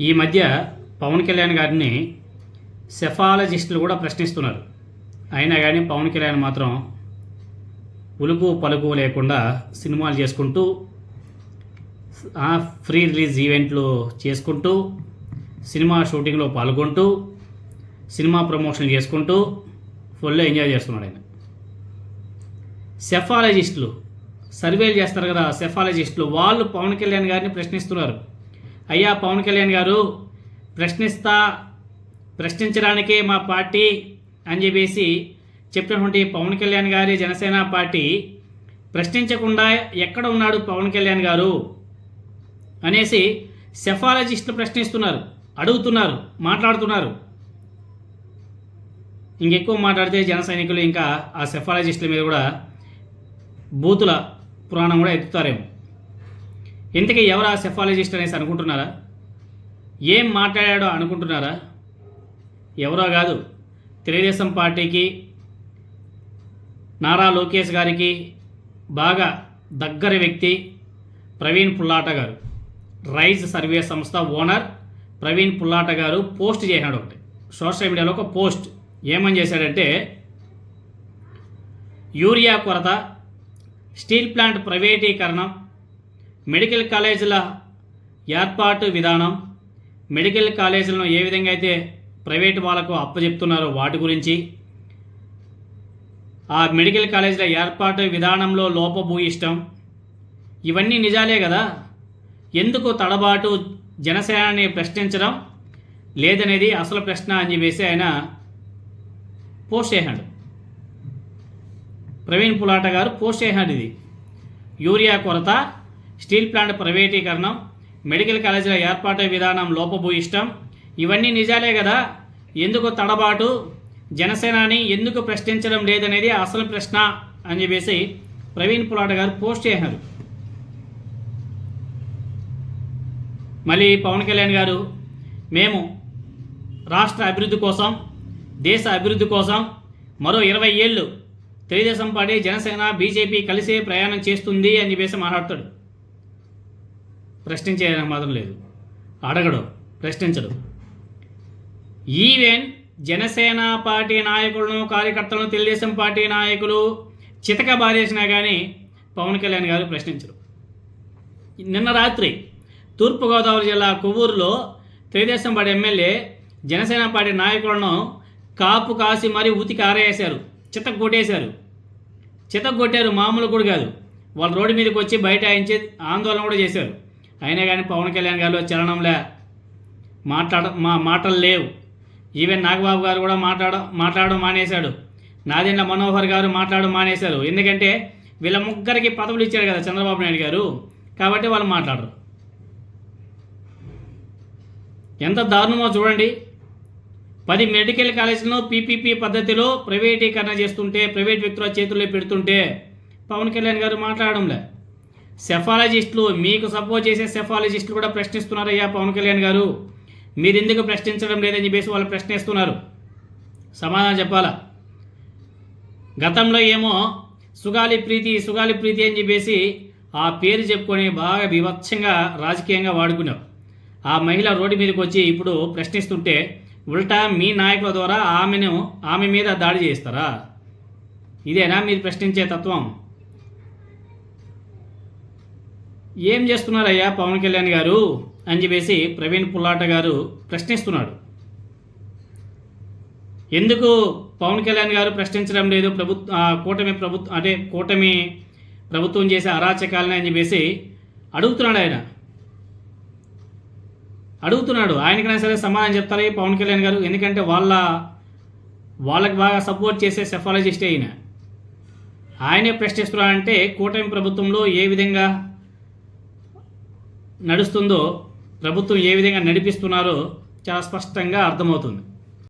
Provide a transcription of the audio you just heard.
ఈ మధ్య పవన్ కళ్యాణ్ గారిని సెఫాలజిస్టులు కూడా ప్రశ్నిస్తున్నారు. అయినా కానీ పవన్ కళ్యాణ్ మాత్రం ఉలుకు పలుకు లేకుండా సినిమాలు చేసుకుంటూ ఫ్రీ రిలీజ్ ఈవెంట్లు చేసుకుంటూ సినిమా షూటింగ్లో పాల్గొంటూ సినిమా ప్రమోషన్ చేసుకుంటూ ఫుల్ ఎంజాయ్ చేస్తున్నాడు ఆయన. సెఫాలజిస్టులు సర్వేలు చేస్తారు కదా, సెఫాలజిస్టులు వాళ్ళు పవన్ కళ్యాణ్ గారిని ప్రశ్నిస్తున్నారు. అయ్యా పవన్ కళ్యాణ్ గారు, ప్రశ్నించడానికే మా పార్టీ అని చెప్పేసి చెప్పినటువంటి పవన్ కళ్యాణ్ గారి జనసేన పార్టీ ప్రశ్నించకుండా ఎక్కడ ఉన్నాడు పవన్ కళ్యాణ్ గారు అనేసి సెఫాలజిస్టులు ప్రశ్నిస్తున్నారు, అడుగుతున్నారు, మాట్లాడుతున్నారు. ఇంకెక్కువ మాట్లాడితే జన సైనికులు ఇంకా ఆ సెఫాలజిస్టుల మీద కూడా బూతుల పురాణం కూడా ఎత్తుతారేమో. ఇంతకీ ఎవరు ఆ సెఫాలజిస్ట్ అనేసి అనుకుంటున్నారా? ఏం మాట్లాడాడో అనుకుంటున్నారా? ఎవరో కాదు, తెలుగుదేశం పార్టీకి నారా లోకేష్ గారికి బాగా దగ్గర వ్యక్తి ప్రవీణ్ పుల్లాట గారు. రైజ్ సర్వే సంస్థ ఓనర్ ప్రవీణ్ పుల్లాట గారు పోస్ట్ చేశాడు ఒకటి సోషల్ మీడియాలో. ఒక పోస్ట్ ఏమని చేశాడంటే, యూరియా కొరత, స్టీల్ ప్లాంట్ ప్రైవేటీకరణం, మెడికల్ కాలేజీల ఏర్పాటు విధానం, మెడికల్ కాలేజీలను ఏ విధంగా అయితే ప్రైవేటు వాళ్ళకు అప్పచెప్తున్నారో వాటి గురించి, ఆ మెడికల్ కాలేజీల ఏర్పాటు విధానంలో లోపభూయిష్టం, ఇవన్నీ నిజాలే కదా. ఎందుకు తడబాటు జనసేనని ప్రశ్నించడం లేదనేది అసలు ప్రశ్న అని చెప్పేసి ఆయన పోస్ట్ చేశాడు. ప్రవీణ్ పులాట గారు పోస్ట్ చేశాడు. ఇది యూరియా కొరత, స్టీల్ ప్లాంట్ ప్రైవేటీకరణం, మెడికల్ కాలేజీల ఏర్పాటు విధానం లోపభూయిష్టం, ఇవన్నీ నిజాలే కదా. ఎందుకు తడబాటు జనసేనని ఎందుకు ప్రశ్నించడం లేదనేది అసలు ప్రశ్న అని చెప్పేసి ప్రవీణ్ పులాట గారు పోస్ట్ చేశారు. మళ్ళీ పవన్ కళ్యాణ్ గారు, మేము రాష్ట్ర అభివృద్ధి కోసం, దేశ అభివృద్ధి కోసం మరో 20 ఏళ్ళు తెలుగుదేశం పార్టీ, జనసేన, బీజేపీ కలిసే ప్రయాణం చేస్తుంది అని చెప్పేసి మాట్లాడతాడు. ప్రశ్నించేయడానికి మాత్రం లేదు, అడగడు, ప్రశ్నించడు. ఈవెన్ జనసేన పార్టీ నాయకులను, కార్యకర్తలను తెలుగుదేశం పార్టీ నాయకులు చితక బారేసినా కానీ పవన్ కళ్యాణ్ గారు ప్రశ్నించరు. నిన్న రాత్రి తూర్పుగోదావరి జిల్లా కొవ్వూరులో Telugu Desam party MLA Janasena party నాయకులను కాపు కాసి మరీ ఉతికి ఆరేసారు, చితక కొట్టారు. మామూలు కూడా కాదు, వాళ్ళు రోడ్డు మీదకి వచ్చి బైఠాయించి ఆందోళన కూడా చేశారు. అయినా కానీ పవన్ కళ్యాణ్ గారిలో చలనంలే, మాటలు లేవు. ఈవెన్ నాగబాబు గారు కూడా మాట్లాడడం మానేశాడు. నాదెండ్ల మనోహర్ గారు మాట్లాడడం మానేశారు. ఎందుకంటే వీళ్ళ ముగ్గురికి పదవులు ఇచ్చారు కదా చంద్రబాబు నాయుడు గారు, కాబట్టి వాళ్ళు మాట్లాడరు. ఎంత దారుణమో చూడండి. 10 మెడికల్ కాలేజీలను పీపీపీ పద్ధతిలో ప్రైవేటీకరణ చేస్తుంటే, ప్రైవేట్ వ్యక్తుల చేతుల్లో పెడుతుంటే పవన్ కళ్యాణ్ గారు మాట్లాడడంలే. సెఫాలజిస్టులు, మీకు సపోర్ట్ చేసే సెఫాలజిస్టులు కూడా ప్రశ్నిస్తున్నారయ్యా పవన్ కళ్యాణ్ గారు, మీరు ఎందుకు ప్రశ్నించడం లేదని చెప్పేసి వాళ్ళు ప్రశ్నిస్తున్నారు. సమాధానం చెప్పాలా? గతంలో ఏమో సుగాలి ప్రీతి అని చెప్పేసి ఆ పేరు చెప్పుకొని బాగా బీభత్సంగా రాజకీయంగా వాడుకున్నావు. ఆ మహిళ రోడ్డు మీదకి వచ్చి ఇప్పుడు ప్రశ్నిస్తుంటే ఉల్టా మీ నాయకుల ద్వారా ఆమె మీద దాడి చేస్తారా? ఇదేనా మీరు ప్రశ్నించే తత్వం? ఏం చేస్తున్నారయ్యా పవన్ కళ్యాణ్ గారు అని చెప్పేసి ప్రవీణ్ పుల్లాట గారు ప్రశ్నిస్తున్నాడు. ఎందుకు పవన్ కళ్యాణ్ గారు ప్రశ్నించడం లేదు కూటమి ప్రభుత్వం చేసే అరాచకాలని అని చెప్పేసి అడుగుతున్నాడు. ఆయనకైనా సరే సమాధానం చెప్తారు పవన్ కళ్యాణ్ గారు. ఎందుకంటే వాళ్ళకి బాగా సపోర్ట్ చేసే సెఫాలజిస్టే ఆయనే ప్రశ్నిస్తున్నాడంటే కూటమి ప్రభుత్వంలో ఏ విధంగా నడుస్తుందో, ప్రభుత్వం ఏ విధంగా నడిపిస్తున్నారో చాలా స్పష్టంగా అర్థమవుతుంది.